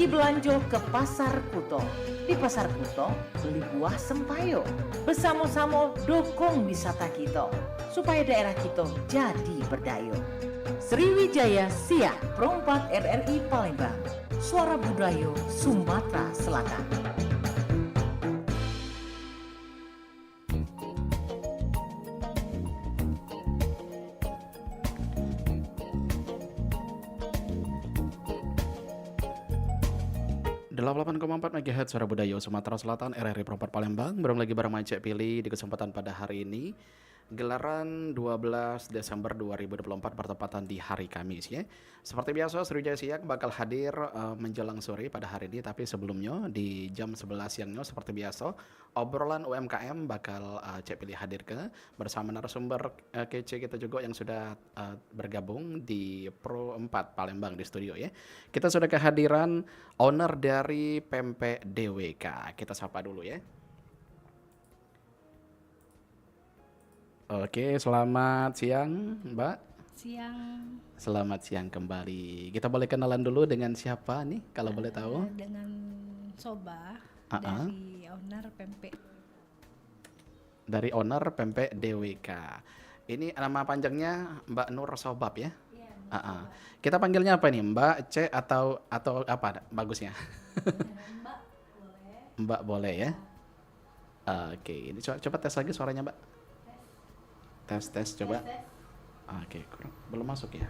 Pergi belanja ke Pasar Kuto. Di Pasar Kuto, beli buah sempayo. Bersama-sama dukung wisata kita, supaya daerah kita jadi berdaya. Sriwijaya Siak, Perompak RRI Palembang. Suara Budaya Sumatera Selatan. Delapan 8,4 MHz Suara Budaya Sumatera Selatan RRI Perompak Palembang. Belum lagi bareng Cek Pilih di kesempatan pada hari ini. Gelaran 12 Desember 2024 bertepatan di hari Kamis ya. Seperti biasa Sriwijaya Siak bakal hadir menjelang sore pada hari ini. Tapi sebelumnya di jam 11 siangnya seperti biasa obrolan UMKM bakal Cek Pilih hadir ke bersama narasumber kece kita juga yang sudah bergabung di Pro 4 Palembang di studio ya. Kita sudah kehadiran owner dari Pempek DWK. Kita sapa dulu ya. Oke, selamat siang, Mbak. Siang. Selamat siang kembali. Kita boleh kenalan dulu dengan siapa nih, kalau boleh tahu? Dengan Soba dari owner Pempek. Dari owner Pempek DWK. Ini nama panjangnya Mbak Nur Sobab ya? Iya. Kita panggilnya apa nih, Mbak, C atau apa bagusnya? Mbak boleh. Mbak boleh ya? Oke, ini coba tes lagi suaranya, Mbak. Tes coba. Tes. Oke, belum masuk ya?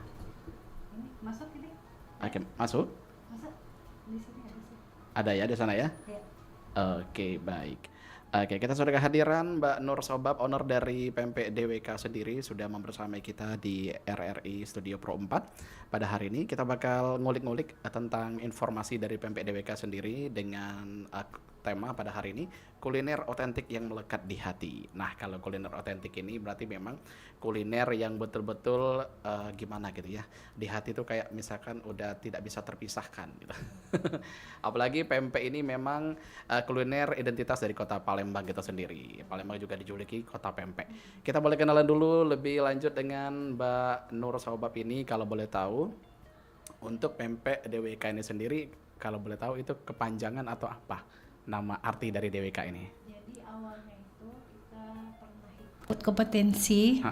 Ini masuk ini? Oke, masuk. Masuk di sini ada sih. Ada ya di sana ya? Iya. Oke, baik. Oke, kita sudah kehadiran Mbak Nur Sobab, owner dari Pempek DWK sendiri, sudah membersamai kita di RRI Studio Pro 4. Pada hari ini kita bakal ngulik-ngulik tentang informasi dari Pempek DWK sendiri dengan tema pada hari ini, kuliner otentik yang melekat di hati. Nah, kalau kuliner otentik ini berarti memang kuliner yang betul-betul gimana gitu ya. Di hati itu kayak misalkan udah tidak bisa terpisahkan gitu. Apalagi pempek ini memang kuliner identitas dari kota Palembang kita sendiri. Palembang juga dijuluki kota pempek. Kita boleh kenalan dulu lebih lanjut dengan Mbak Nur Sobab ini kalau boleh tahu. Untuk Pempek DWK ini sendiri kalau boleh tahu itu kepanjangan atau apa nama arti dari DWK ini? Jadi awalnya itu kita pernah ikut kompetensi.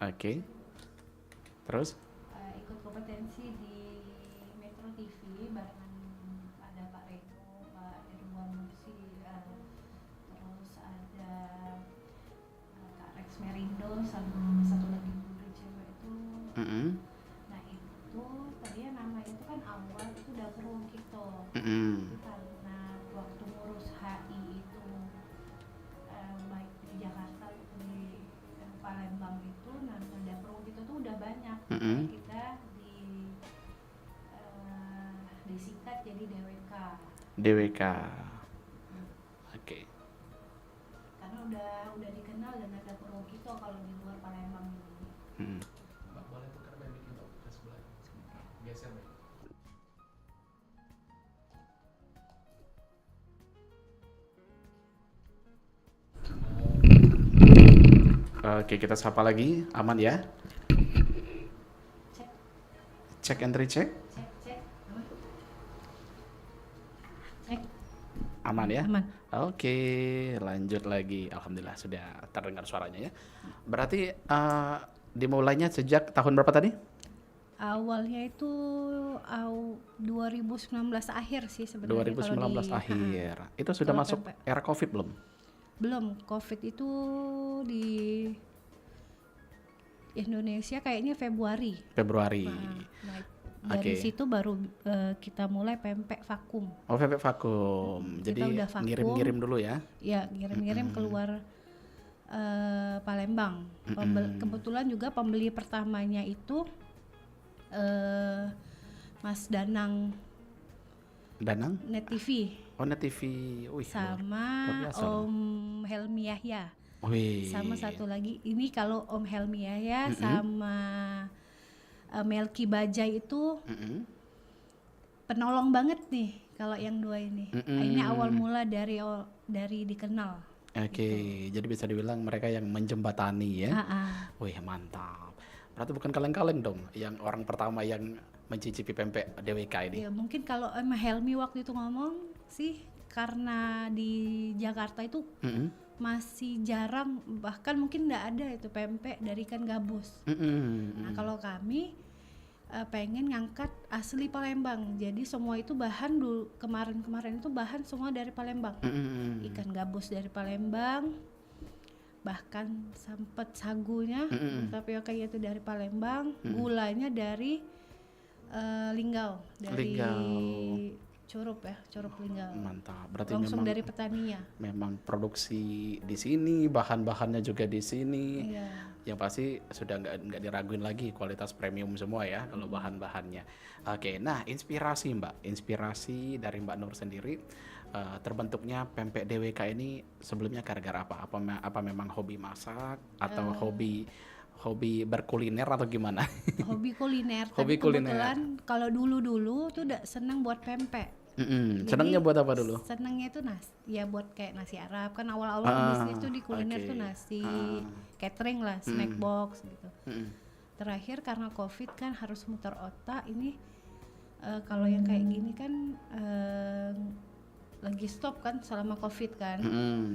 Oke. Terus? Ikut kompetensi di Metro TV barengan ada Pak Reno, Pak Irwan Mursi, terus ada Kak Rex Merindo sama satu lagi guru cewek itu. Nah itu tadinya nama itu kan awal itu dapur wong kita. Itu karena waktu ngurus HI itu baik di Jakarta di Palembang itu nama dapur wong kita tuh udah banyak. Kita disingkat jadi DWK. DWK. Oke. Karena udah dikenal dan ada dapur kita kalau di luar Palembang ini. Mbak boleh tukar mic itu ke sebelah. Geser mic. Oke, kita sapa lagi. Aman ya? Cek and recheck. Cek. Aman ya? Aman. Oke, lanjut lagi. Alhamdulillah sudah terdengar suaranya ya. Berarti dimulainya sejak tahun berapa tadi? Awalnya itu 2019 akhir sih sebenarnya. 2019 akhir. Itu sudah kalau masuk pempek. era Covid belum? Belum, Covid itu di Indonesia kayaknya Februari. Nah, dari situ baru kita mulai pempek vakum. Oh, pempek vakum. Kita Jadi udah vakum. ngirim-ngirim dulu ya. Ya, ngirim-ngirim keluar Palembang. Kebetulan juga pembeli pertamanya itu Mas Danang Net TV. Oh, Net TV. Wih, sama luar biasa. Om Helmi Yahya. Wih. Sama satu lagi ini kalau Om Helmi Yahya sama Melki Bajai itu penolong banget nih kalau yang dua ini. Ini awal mula dari dikenal. Oke, jadi bisa dibilang mereka yang menjembatani ya. Ah. Wih, mantap. Berarti bukan kaleng-kaleng dong, yang orang pertama yang mencicipi pempek DWK ini? Ya mungkin kalau Helmi waktu itu ngomong sih, karena di Jakarta itu masih jarang, bahkan mungkin nggak ada itu pempek dari ikan gabus. Nah kalau kami pengen ngangkat asli Palembang, jadi semua itu bahan dulu kemarin itu bahan semua dari Palembang. Ikan gabus dari Palembang, bahkan sempet sagunya tapioka itu dari Palembang, gulanya dari Linggau, dari Curup Linggau. Mantap. Berarti Langsung memang dari petaninya. memang produksi di sini, bahan-bahannya juga di sini. Iya. Yang pasti sudah nggak diraguin lagi, kualitas premium semua ya kalau bahan-bahannya. Oke, nah inspirasi inspirasi dari Mbak Nur sendiri terbentuknya pempek DWK ini sebelumnya gara-gara apa? Apa memang hobi masak atau hobi berkuliner atau gimana? Hobi kuliner. Hobi Tapi kuliner. kebetulan kalau dulu tuh udah seneng buat pempek. Senangnya buat apa dulu? Senengnya tuh ya buat kayak nasi Arab, kan awal-awal bisnis tuh di kuliner oke. tuh nasi, catering lah, snack box gitu. Terakhir karena COVID kan harus muter otak ini, kalau yang kayak gini kan lagi stop kan selama COVID kan.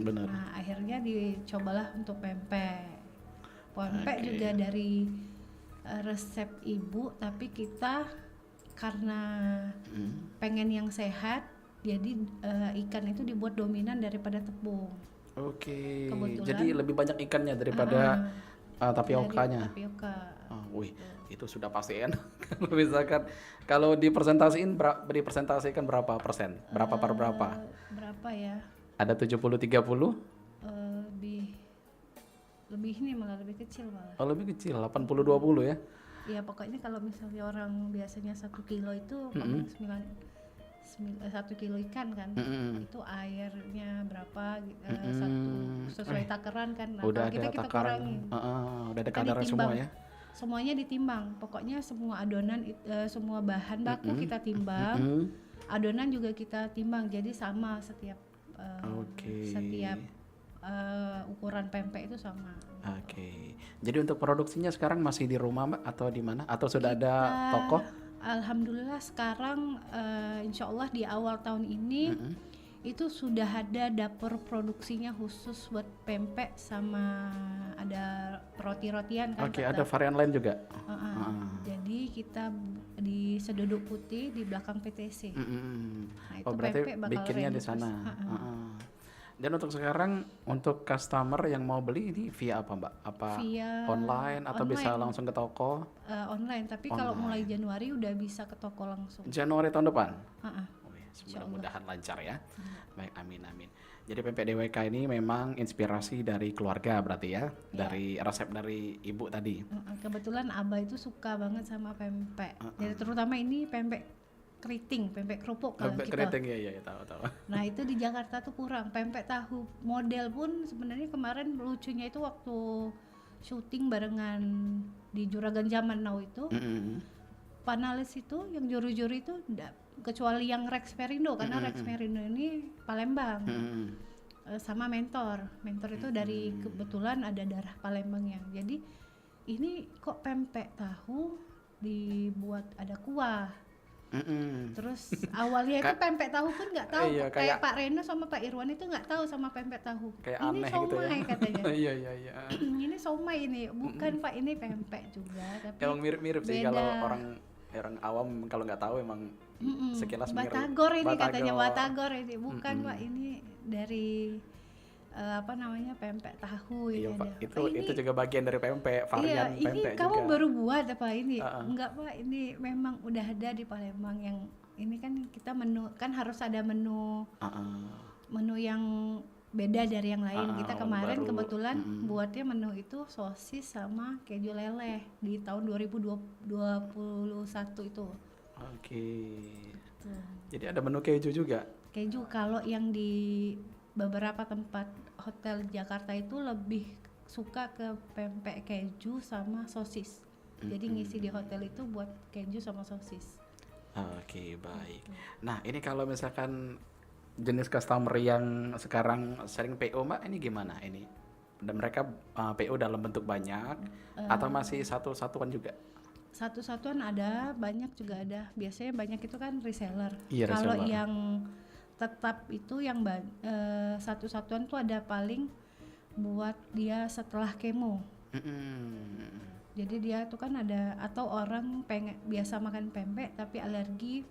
Benar. Nah akhirnya dicobalah untuk pempek. Pempek Oke. juga dari resep ibu, tapi kita karena pengen yang sehat, jadi ikan itu dibuat dominan daripada tepung. Oke. Kebetulan- Jadi lebih banyak ikannya daripada tapiokanya. Dari tapioka. Wih, itu sudah pasti enak. Kalau misalkan kalau dipresentasikan berapa persen? Berapa per berapa? Berapa ya? Ada 70-30? Lebih ini malah lebih kecil malah. Oh, lebih kecil, 80-20 ya. Ya pokoknya kalau misalnya orang biasanya 1 kilo itu 1 kilo ikan kan, itu airnya berapa sesuai takaran kan. Nah, Udah kalau ada kita takaran. kurangin. Udah ada Kita kadarnya semua ditimbang. ya. Semuanya ditimbang, pokoknya semua adonan semua bahan baku kita timbang, adonan juga kita timbang, jadi sama setiap setiap ukuran pempek itu sama. Oke. Jadi untuk produksinya sekarang masih di rumah Mbak atau di mana? Atau sudah ada toko? Alhamdulillah sekarang insya Allah di awal tahun ini itu sudah ada dapur produksinya khusus buat pempek, sama ada roti-rotian kan. Oke, ada varian lain juga. Jadi kita di Seduduk Putih di belakang PTC. Nah, itu Oh, berarti pempek bakal bikinnya di ready sana. terus. Dan untuk sekarang untuk customer yang mau beli ini via apa Mbak? Apa Via online atau bisa online. langsung ke toko? Online, tapi kalau mulai Januari udah bisa ke toko langsung. Januari tahun depan? Heeh. Mudah-mudahan lancar ya. Baik, amin. Jadi pempek DWK ini memang inspirasi dari keluarga berarti ya? Dari resep dari ibu tadi? Kebetulan Abah itu suka banget sama pempek. Jadi terutama ini pempek keriting, pempek kerupuk kalau Pempek kita. keriting ya tahu. Nah itu di Jakarta tuh kurang. Pempek tahu model pun sebenarnya kemarin lucunya itu waktu syuting barengan di Juragan Zaman Now itu, panelis itu yang juri-juri itu kecuali yang Rex Perindo, karena Rex Perindo ini Palembang. Sama mentor itu dari kebetulan ada darah Palembangnya. Jadi ini kok pempek tahu dibuat ada kuah. Terus awalnya itu pempek tahu pun nggak tahu, Iya, kayak Pak Reno sama Pak Irwan itu nggak tahu sama pempek tahu. Kayak Ini aneh gitu ya. somai katanya. Iya. Ini somai ini, bukan Pak, ini pempek juga. Tapi Emang mirip-mirip sih beda. kalau orang awam kalau nggak tahu emang sekilas mirip. Batagor ini katanya, Batagor ini bukan Pak, ini dari pempek tahu ini Iya ada. Pak, Pak, ini, itu juga bagian dari pempek, varian iya, ini pempek kamu juga. baru buat apa ini? Enggak Pak, ini memang udah ada di Palembang. Yang ini kan kita menu, kan harus ada menu menu yang beda dari yang lain. Kita kemarin baru. kebetulan buatnya menu itu sosis sama keju leleh di tahun 2021 itu. Oke. Jadi ada menu keju juga. Keju kalau yang di beberapa tempat hotel Jakarta itu lebih suka ke pempek keju sama sosis. Jadi ngisi di hotel itu buat keju sama sosis. Oke, baik. Nah, ini kalau misalkan jenis customer yang sekarang sering PO Mbak, ini gimana ini? Dan mereka PO dalam bentuk banyak atau masih satu-satuan juga? satu satuan ada, banyak juga ada. Biasanya banyak itu kan reseller. Iya, Kalau reseller. yang tetap itu yang satu satuan tuh ada paling buat dia setelah kemo. Jadi dia tuh kan ada, atau orang pengen biasa makan pempek tapi alergi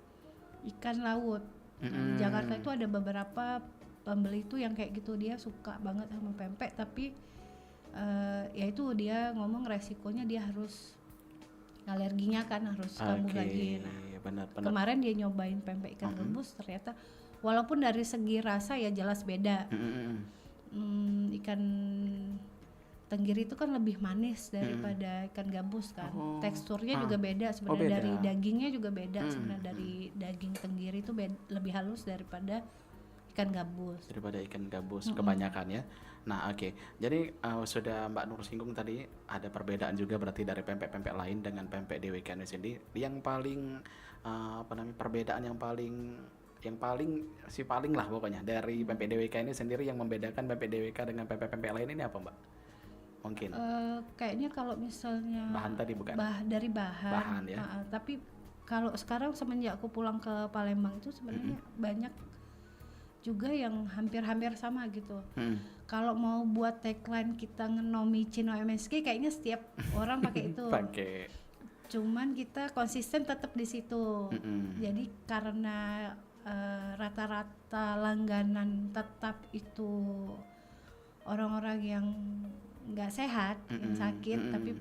ikan laut. Nah, di Jakarta itu ada beberapa pembeli itu yang kayak gitu, dia suka banget sama pempek tapi ya itu dia ngomong resikonya dia harus alerginya kan harus kambuh lagi. Nah, benar. kemarin dia nyobain pempek ikan gabus, ternyata walaupun dari segi rasa ya jelas beda. Ikan tenggiri itu kan lebih manis daripada ikan gabus kan. Teksturnya juga beda sebenarnya, beda. dari dagingnya juga beda sebenarnya. Dari daging tenggiri itu lebih halus daripada ikan gabus. Kebanyakan ya. Nah, oke. Jadi sudah Mbak Nur singgung tadi ada perbedaan juga berarti dari pempek-pempek lain dengan pempek DWK ini sendiri. Yang paling perbedaan yang paling lah pokoknya dari pempek DWK ini sendiri, yang membedakan pempek DWK dengan pempek-pempek lain ini apa, Mbak? Mungkin. Kayaknya kalau misalnya Bahan tadi bukan? Dari bahan ya. tapi kalau sekarang semenjak aku pulang ke Palembang itu sebenarnya banyak juga yang hampir-hampir sama gitu. Kalau mau buat tagline kita ngenomi Cino MSG, kayaknya setiap orang pakai itu. Cuman kita konsisten tetap di situ. Jadi karena rata-rata langganan tetap itu orang-orang yang nggak sehat, yang sakit, tapi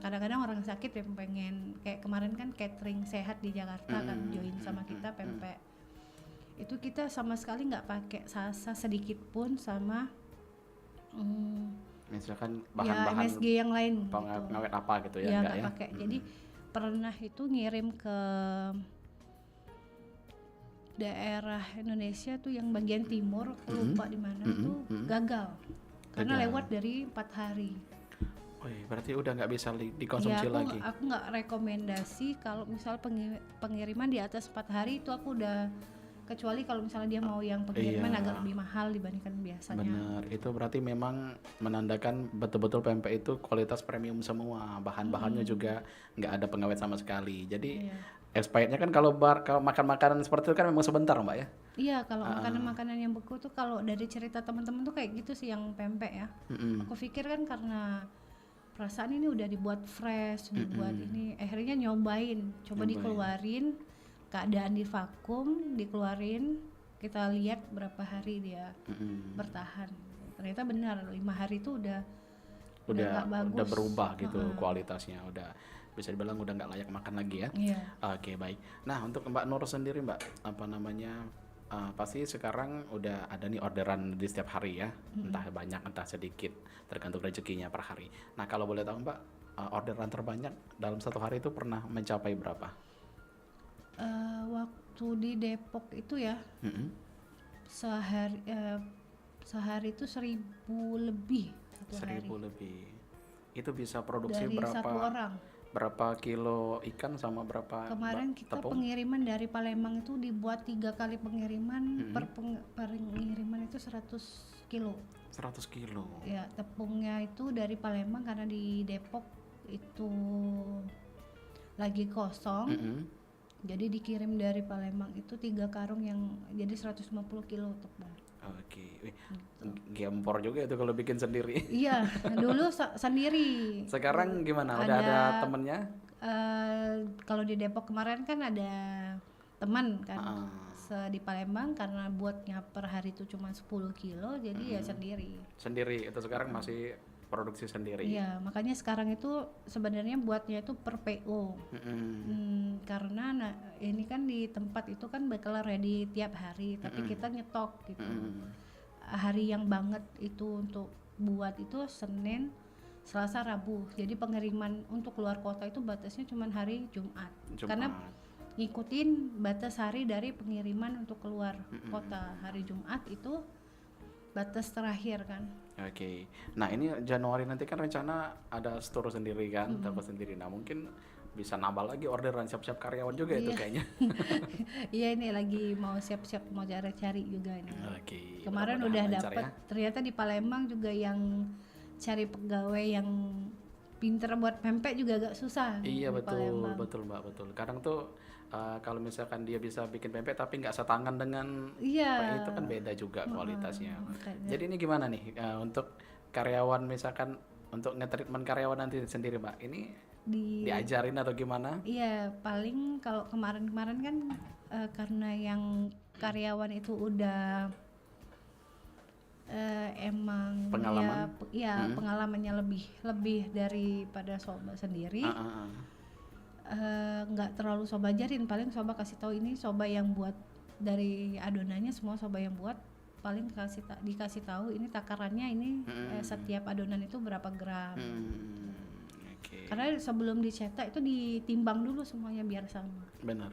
kadang-kadang orang sakit yang pengen, kayak kemarin kan catering sehat di Jakarta kan join sama kita pempek. Itu kita sama sekali nggak pakai salsa sedikit pun sama misalkan ya bahan-bahan MSG yang lain pengawet apa gitu ya, ya enggak nggak ya? pakai. Jadi pernah itu ngirim ke daerah Indonesia tuh yang bagian timur, aku lupa di mana tuh, gagal karena lewat dari 4 hari. Berarti udah nggak bisa dikonsumsi ya, lagi. Aku nggak rekomendasi kalau misal pengiriman di atas 4 hari itu, aku udah, kecuali kalau misalnya dia mau yang pengiriman agak lebih mahal dibandingkan biasanya. Benar, itu berarti memang menandakan betul-betul pempek itu kualitas premium semua, bahan-bahannya juga nggak ada pengawet sama sekali. Jadi expirednya kan kalau makan makanan seperti itu kan memang sebentar, Mbak ya? Iya, kalau makanan-makanan yang beku tuh, kalau dari cerita teman-teman tuh kayak gitu sih yang pempek ya. Aku pikir kan karena perasaan ini udah dibuat fresh, dibuat ini, akhirnya nyobain, dikeluarin, keadaan di vakum, dikeluarin, kita lihat berapa hari dia bertahan. Ternyata benar 5 hari itu udah nggak bagus. Udah berubah gitu kualitasnya, udah bisa dibilang udah nggak layak makan lagi ya. Oke, baik. Nah, untuk Mbak Nur sendiri, Mbak, pasti sekarang udah ada nih orderan di setiap hari ya, entah banyak entah sedikit, tergantung rezekinya per hari. Nah, kalau boleh tahu, Mbak, orderan terbanyak dalam satu hari itu pernah mencapai berapa? Waktu di Depok itu ya, sehari itu 1.000 lebih satu hari. 1.000 lebih. Itu bisa produksi dari satu orang. Berapa kilo ikan sama berapa Kemarin kita tepung? pengiriman dari Palembang itu dibuat 3 kali pengiriman, per pengiriman itu 100 kilo. 100 kilo. Ya, tepungnya itu dari Palembang karena di Depok itu lagi kosong. Jadi dikirim dari Palembang itu 3 karung yang jadi 150 kilo tepung. Oke, gempor juga itu kalau bikin sendiri. Iya, dulu sendiri. Sekarang gimana? Udah ada temennya? Kalau di Depok kemarin kan ada teman kan, di Palembang karena buatnya per hari itu cuma 10 kilo, jadi ya sendiri. Sendiri, itu sekarang masih produksi sendiri. Iya, makanya sekarang itu sebenarnya buatnya itu per PO. Karena ini kan di tempat itu kan bakal ready tiap hari, tapi kita nyetok gitu. Hari yang banget itu untuk buat itu Senin, Selasa, Rabu. Jadi pengiriman untuk keluar kota itu batasnya cuma hari Jumat. Karena ngikutin batas hari dari pengiriman untuk keluar kota. Hari Jumat itu batas terakhir kan. Oke. Nah, ini Januari nanti kan rencana ada store sendiri kan, tempat sendiri. Nah, mungkin bisa nambah lagi orderan, siap-siap karyawan juga itu kayaknya. Iya, ini lagi mau siap-siap mau cari juga ini. Oke. Kemarin udah dapat, ternyata di Palembang juga yang cari pegawai yang pinter buat pempek juga agak susah Iya di betul, Palembang. betul Mbak, betul. Kadang tuh kalau misalkan dia bisa bikin pempek tapi nggak setangan dengan Iya, Pak itu kan beda juga kualitasnya. makanya. Jadi ini gimana nih untuk karyawan misalkan untuk nge-treatment karyawan nanti sendiri Mbak, ini Di diajarin atau gimana? Iya, paling kalau kemarin-kemarin kan karena yang karyawan itu udah emang Pengalaman? pengalamannya lebih daripada Soba sendiri. Ah, ah, ah. Nggak terlalu Soba ajarin, paling Soba kasih tahu ini Soba yang buat dari adonannya, semua Soba yang buat, paling dikasih tahu ini takarannya, ini setiap adonan itu berapa gram. Oke. Karena sebelum dicetak itu ditimbang dulu semuanya biar sama. Benar,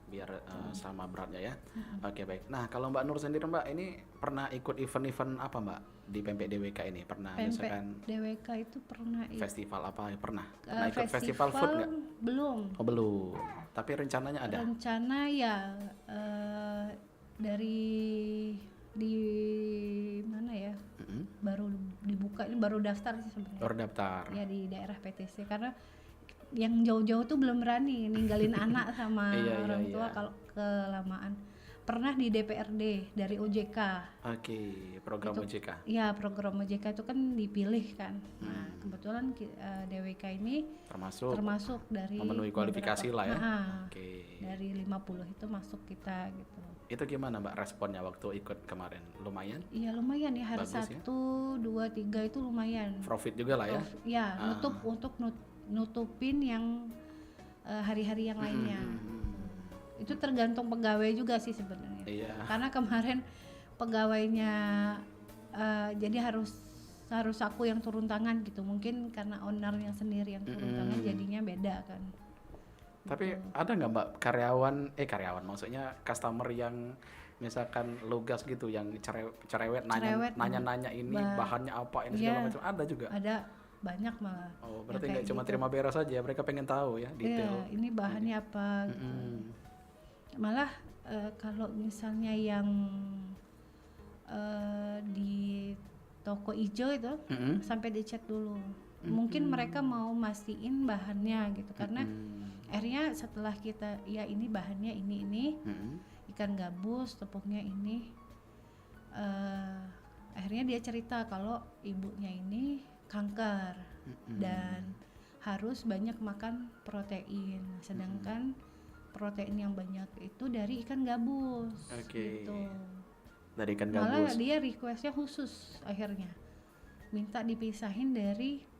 biar sama beratnya ya. Oke baik. Nah kalau Mbak Nur sendiri Mbak, ini pernah ikut event-event apa Mbak di Pempek DWK ini? Pernah Pempek misalkan DWK itu pernah festival apa? Pernah ikut festival festival food nggak? belum. Oh belum. Tapi rencananya ada. Rencana ya dari di mana ya, baru dibuka, ini baru daftar sih sebenarnya. Baru daftar. Ya di daerah PTC, karena yang jauh-jauh tuh belum berani ninggalin anak sama Iya, orang iya, tua iya. kalau kelamaan. Pernah di DPRD dari OJK. Oke, program Itu, OJK. ya program OJK itu kan dipilih kan. Nah kebetulan DWK ini termasuk dari memenuhi kualifikasi lah ya. Oke. Dari 50 itu masuk kita gitu. Itu gimana Mbak responnya waktu ikut kemarin? Lumayan? Iya lumayan ya, hari Bagus ya? 1, 2, 3 itu lumayan. Profit juga lah ya? Ya untuk nutupin yang hari-hari yang lainnya. Itu tergantung pegawai juga sih sebenarnya. Iya. Karena kemarin pegawainya jadi harus aku yang turun tangan gitu. Mungkin karena ownernya sendiri yang turun tangan jadinya beda kan. Tapi ada nggak Mbak karyawan maksudnya customer yang misalkan lugas gitu, yang cerewet nanya ini bahannya apa ini segala macam, ada juga? Ada banyak malah. Oh berarti nggak cuma terima beres saja, mereka pengen tahu ya detail. Ini bahannya apa gitu. Malah kalau misalnya yang di toko ijo itu sampai dicek dulu. Mungkin mereka mau mastiin bahannya gitu, karena akhirnya setelah kita ya ini bahannya ini ikan gabus, tepungnya ini, akhirnya dia cerita kalau ibunya ini kanker dan harus banyak makan protein, sedangkan protein yang banyak itu dari ikan gabus. Gitu. Dari ikan Malah gabus. dia requestnya khusus, akhirnya minta dipisahin dari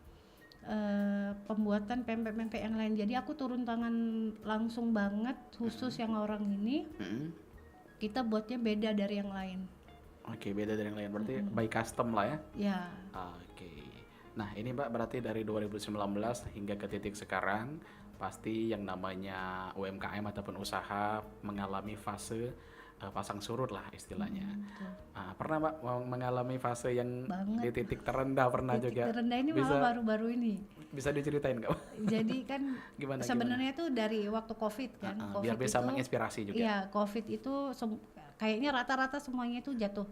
pembuatan pempek-pempek yang lain. Jadi aku turun tangan langsung banget, khusus yang orang ini kita buatnya beda dari yang lain. Oke, beda dari yang lain, berarti by custom lah ya? Ya. Oke. Nah ini Mbak berarti dari 2019 hingga ke titik sekarang, pasti yang namanya UMKM ataupun usaha mengalami fase pasang surut lah istilahnya. Pernah Mbak mengalami fase yang di titik terendah, pernah Titik juga? terendah ini malah baru-baru ini. Bisa diceritain nggak? Jadi kan sebenarnya tuh dari waktu COVID kan. COVID biar bisa itu, menginspirasi juga. Iya, COVID itu kayaknya rata-rata semuanya itu jatuh.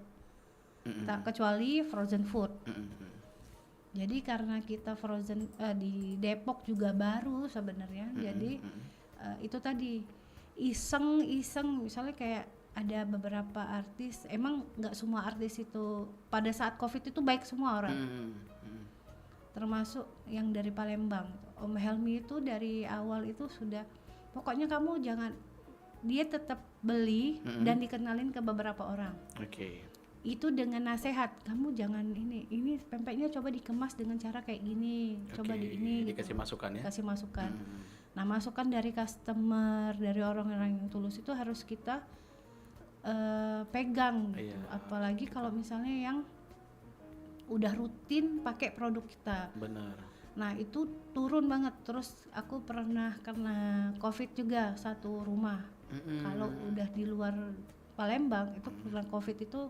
Tak kecuali frozen food. Jadi karena kita frozen di Depok juga baru sebenarnya. Jadi itu tadi iseng misalnya kayak ada beberapa artis, emang nggak semua artis itu pada saat COVID itu baik semua orang. Termasuk yang dari Palembang. Om Helmi itu dari awal itu sudah, pokoknya kamu jangan, dia tetap beli dan dikenalin ke beberapa orang. Itu dengan nasihat, kamu jangan ini pempeknya coba dikemas dengan cara kayak gini, coba di ini dikasih gitu. masukan ya. Kasih masukan. Nah, masukan dari customer, dari orang-orang yang tulus itu harus kita pegang gitu. Apalagi kalau misalnya yang udah rutin pakai produk kita. Benar. Nah, itu turun banget. Terus aku pernah kena COVID juga satu rumah. Kalau udah di luar Palembang itu kena COVID itu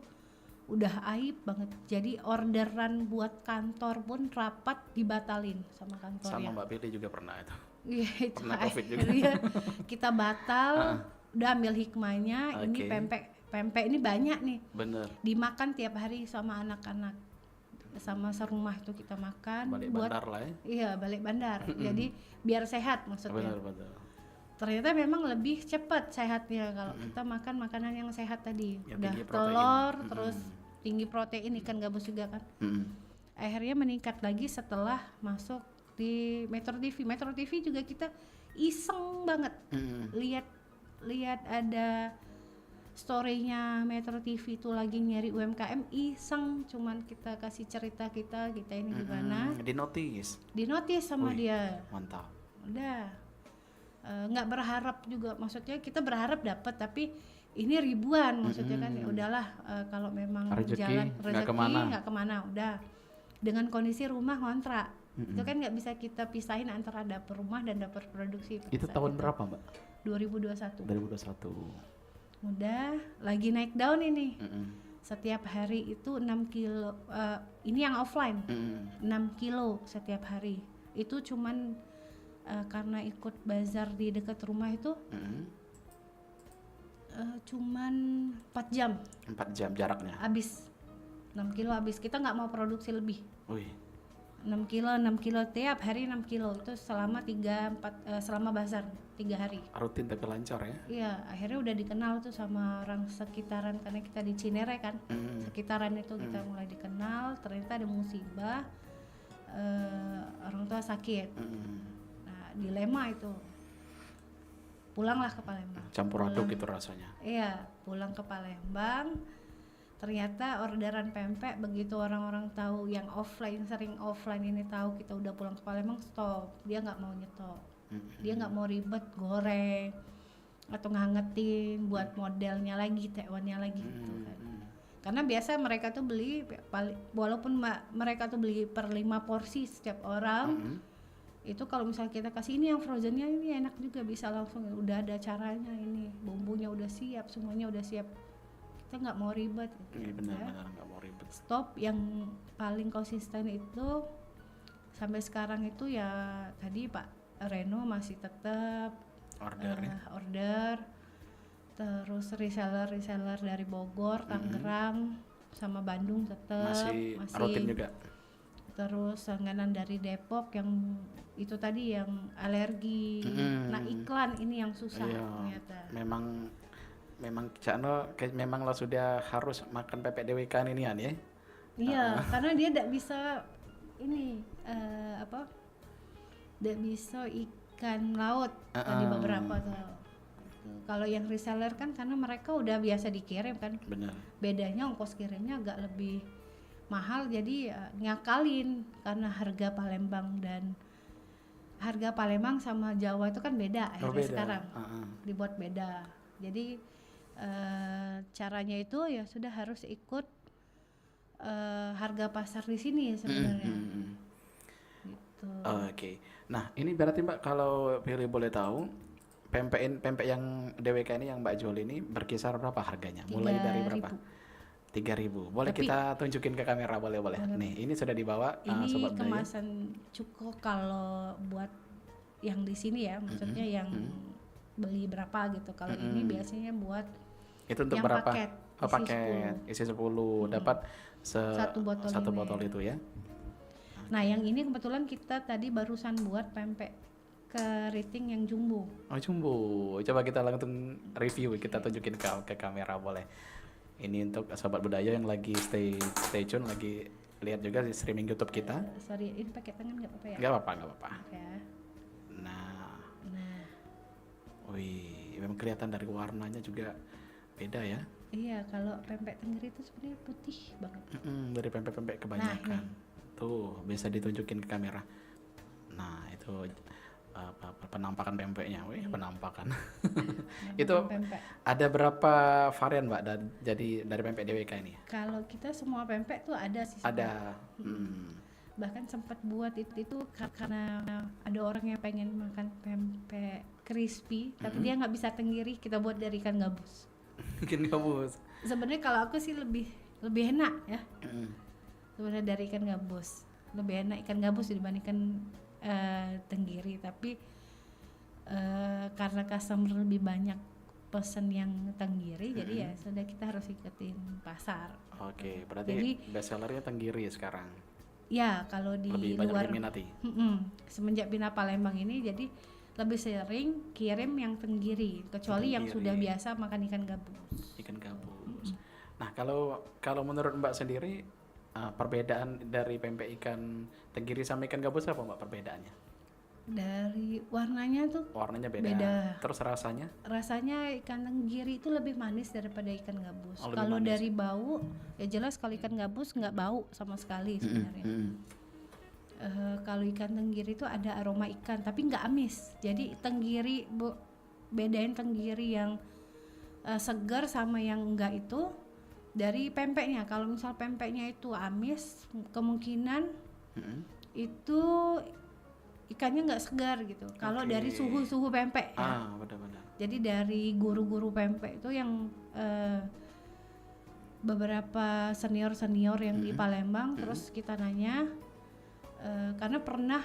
udah aib banget. Jadi orderan buat kantor pun rapat dibatalin sama kantornya. Sama Mbak Pilih juga pernah itu. Iya, itu Pernah COVID juga. akhirnya kita batal, udah ambil hikmahnya. Ini pempek ini banyak nih. Bener. Dimakan tiap hari sama anak-anak. sama serumah itu kita makan Balik buat bandar lah ya. iya balik bandar. Jadi biar sehat maksudnya. Betul. Ternyata memang lebih cepat sehatnya kalau kita makan makanan yang sehat tadi. Yang Udah tinggi protein. telur, terus tinggi protein, ikan gabus juga kan. Akhirnya meningkat lagi setelah masuk di Metro TV. Metro TV juga kita iseng banget lihat ada story-nya Metro TV itu lagi nyari UMKM, iseng cuman kita kasih cerita kita ini gimana. Di notice. Dinotis sama Wih, dia. Mantap. Udah nggak berharap juga, maksudnya kita berharap dapat tapi ini ribuan maksudnya kan, ya udahlah kalau memang Rezeki jalan nggak rezeki nggak kemana, udah dengan kondisi rumah kontrak itu kan nggak bisa kita pisahin antara dapur rumah dan dapur produksi. Itu tahun berapa Mbak? 2021. 2021. Udah lagi naik daun ini. Setiap hari itu 6 kilo, ini yang offline 6 kilo setiap hari. Itu cuman karena ikut bazar di dekat rumah itu cuman 4 jam 4 jam jaraknya. habis. 6 kilo habis, kita nggak mau produksi lebih. Wih. 6 kilo tiap hari 6 kilo itu selama 3-4 selama bazar 3 hari. Rutin tapi lancar ya. Iya, akhirnya udah dikenal tuh sama orang sekitaran karena kita di Cinere kan. Sekitaran itu kita mulai dikenal. Ternyata ada musibah, orang tua sakit. Nah, dilema itu. Pulanglah ke Palembang. Campur aduk itu rasanya. Iya, pulang ke Palembang. Ternyata orderan pempek begitu orang-orang tahu yang offline, sering offline ini tahu kita udah pulang ke Palembang, stop. Dia nggak mau nyetok. Dia nggak mau ribet goreng atau ngangetin buat modelnya lagi, tewannya lagi gitu kan. Karena biasa mereka tuh beli walaupun mereka tuh beli per 5 porsi setiap orang. Itu kalau misalnya kita kasih ini yang frozennya ini enak juga, bisa langsung udah ada caranya, ini bumbunya udah siap, semuanya udah siap. Kita nggak mau ribet gitu. Iya benar-benar nggak mau ribet. Stop. Yang paling konsisten itu sampai sekarang itu ya tadi Pak Reno masih tetap order, terus reseller dari Bogor, Tangerang sama Bandung tetap masih rutin juga. Terus langganan dari Depok yang itu tadi yang alergi. Nah iklan ini yang susah ternyata. Memang Cakno memang lo sudah harus makan pepek DWK ini ya. Iya, karena dia tidak bisa ini tidak bisa ikan laut tadi beberapa tuh. Kalau yang reseller kan karena mereka udah biasa dikirim kan. Benar. Bedanya ongkos kirimnya agak lebih mahal, jadi ya ngakalin karena harga Palembang sama Jawa itu kan beda akhirnya sekarang dibuat beda. Jadi caranya itu ya sudah harus ikut harga pasar di sini sebenarnya. Gitu. Oke. Nah ini berarti Mbak kalau pilih boleh tahu pempek yang DWK ini yang Mbak jual ini berkisar berapa harganya? Mulai dari berapa? 3.000. Boleh Tapi, kita tunjukin ke kamera boleh. Nih ini sudah dibawa ini Sobat Budaya. kemasan cukup kalau buat yang di sini ya, maksudnya yang beli berapa gitu. Kalau ini biasanya buat itu untuk yang berapa? paket, Paket isi 10 dapat satu botol itu ya. Nah yang ini kebetulan kita tadi barusan buat pempek keriting yang jumbo. Oh jumbo, coba kita langsung review, kita tunjukin ke kamera boleh. Ini untuk Sobat Budaya yang lagi stay tune, lagi lihat juga di streaming YouTube kita. Sorry, ini pakai tangan nggak apa-apa ya? Nggak apa-apa. Ya. Nah, wih, memang kelihatan dari warnanya juga beda ya. Iya, kalau pempek tenggiri itu sebenarnya putih banget. Dari pempek-pempek kebanyakan. Tuh, bisa ditunjukin ke kamera. Nah, itu penampakan pempeknya. Wih, penampakan. Itu pempek. ada berapa varian Mbak dari pempek DWK ini? Kalau kita semua pempek tuh ada sih. Ada. Bahkan sempat buat itu karena ada orang yang pengen makan pempek crispy, tapi dia nggak bisa tenggiri, kita buat dari ikan gabus. Ikan gabus. Sebenarnya kalau aku sih lebih enak ya. Sebenarnya dari ikan gabus lebih enak ikan gabus dibandingkan tenggiri, tapi karena customer lebih banyak pesen yang tenggiri, jadi ya sudah kita harus ikutin pasar. Oke, berarti Jadi- best sellernya tenggiri sekarang. Ya kalau di Lebih banyak luar diminati. semenjak pindah Palembang ini jadi lebih sering kirim yang tenggiri, kecuali yang Tenggiri. sudah biasa makan ikan gabus. Ikan gabus. Nah, kalau menurut Mbak sendiri perbedaan dari pempek ikan tenggiri sama ikan gabus apa Mbak perbedaannya? Dari warnanya tuh Warnanya beda. Beda. Terus rasanya? rasanya ikan tenggiri itu lebih manis daripada ikan gabus. Oh, lebih Kalau manis. dari bau, ya jelas kalau ikan gabus nggak bau sama sekali sebenarnya. Kalau ikan tenggiri itu ada aroma ikan, tapi nggak amis. Jadi tenggiri, bedain tenggiri yang segar sama yang enggak itu dari pempeknya. Kalau misal pempeknya itu amis, kemungkinan itu ikannya nggak segar gitu. Kalau Oke. dari suhu pempek ya. Benar-benar. Jadi dari guru-guru pempek itu yang beberapa senior yang di Palembang, terus kita nanya karena pernah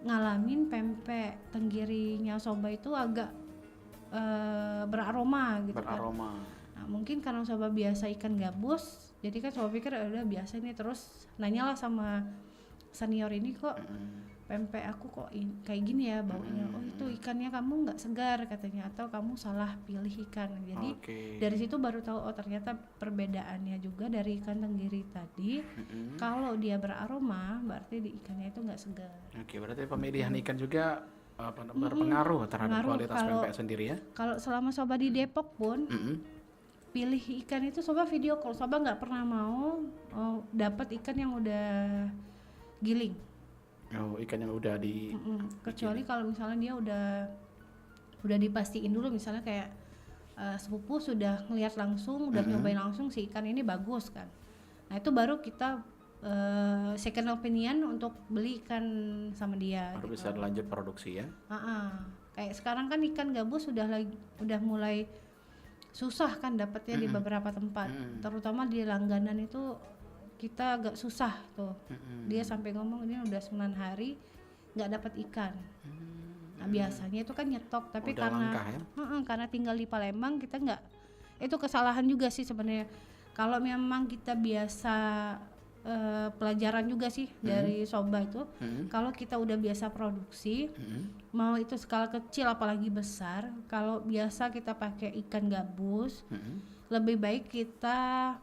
ngalamin pempek tenggirinya Soba itu agak beraroma gitu kan. Beraroma. Nah, mungkin karena Soba biasa ikan gabus, jadi kan Soba pikir udah biasa nih, terus nanyalah sama senior ini, kok pempek aku kok kayak gini ya baunya. Oh itu ikannya kamu nggak segar katanya, atau kamu salah pilih ikan. Jadi Oke. dari situ baru tahu oh ternyata perbedaannya juga dari ikan tenggiri tadi. Kalau dia beraroma berarti di ikannya itu nggak segar. Oke, berarti pemilihan ikan juga berpengaruh terhadap Pengaruh kualitas kalau- pempek sendiri ya? Kalau selama Soba di Depok pun pilih ikan itu Soba video call. Soba nggak pernah mau dapat ikan yang udah giling. Oh, ikan yang udah di Kecuali kalau misalnya dia udah dipastiin dulu, misalnya kayak sepupu sudah ngelihat langsung, udah nyobain langsung si ikan ini bagus kan. Nah itu baru kita second opinion untuk beli ikan sama dia. baru gitu. bisa lanjut produksi ya? Kayak sekarang kan ikan gabus udah mulai susah kan dapatnya di beberapa tempat, terutama di langganan itu kita agak susah tuh. Dia sampai ngomong ini udah 9 hari nggak dapat ikan. Nah biasanya itu kan nyetok, tapi Udah karena langkah ya? karena tinggal di Palembang kita nggak, itu kesalahan juga sih sebenarnya. Kalau memang kita biasa pelajaran juga sih dari Soba itu, kalau kita udah biasa produksi, mau itu skala kecil apalagi besar, kalau biasa kita pakai ikan gabus, lebih baik kita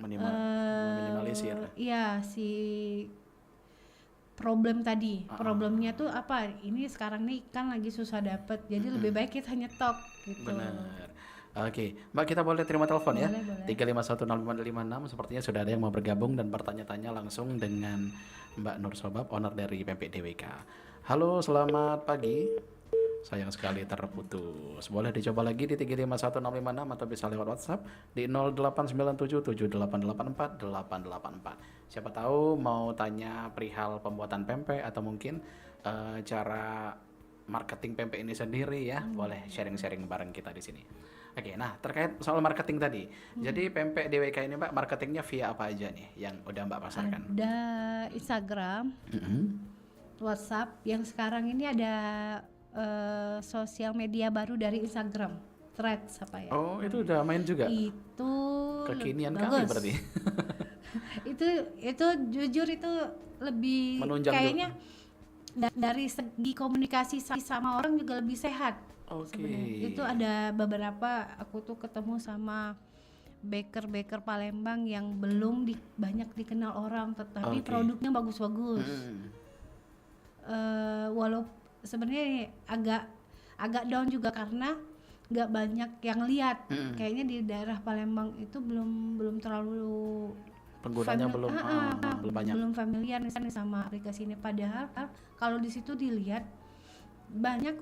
Meminimalisir. Iya si problem tadi. Problemnya tuh apa? Ini sekarang nih ikan lagi susah dapet, jadi lebih baik kita nyetok gitu. Benar. Oke, Mbak, kita boleh terima telepon ya? Boleh. 3510556. Sepertinya sudah ada yang mau bergabung dan bertanya-tanya langsung dengan Mbak Nur Sobab, owner dari Pempek DWK. Halo, selamat pagi. Sayang sekali terputus. Boleh dicoba lagi di 3510656 atau bisa lewat WhatsApp di 089778884884. Siapa tahu mau tanya perihal pembuatan pempek atau mungkin cara marketing pempek ini sendiri ya. Boleh sharing-sharing bareng kita di sini. Oke, nah terkait soal marketing tadi. Jadi pempek DWK ini Mbak, marketingnya via apa aja nih yang udah Mbak pasarkan? Ada Instagram, WhatsApp, yang sekarang ini ada sosial media baru dari Instagram, Threads apa ya? Oh, itu udah main juga? Itu Kekinian kali bagus. berarti. itu jujur itu lebih Menunjang kayaknya dari segi komunikasi sama orang juga lebih sehat. Oke. Sebenarnya. Itu ada beberapa, aku tuh ketemu sama baker Palembang yang belum banyak dikenal orang, tetapi Oke. produknya bagus-bagus. Walaupun sebenarnya agak down juga karena nggak banyak yang lihat. Kayaknya di daerah Palembang itu belum terlalu Penggunanya belum banyak. belum familiar nih sama aplikasi ini. Padahal kalau di situ dilihat banyak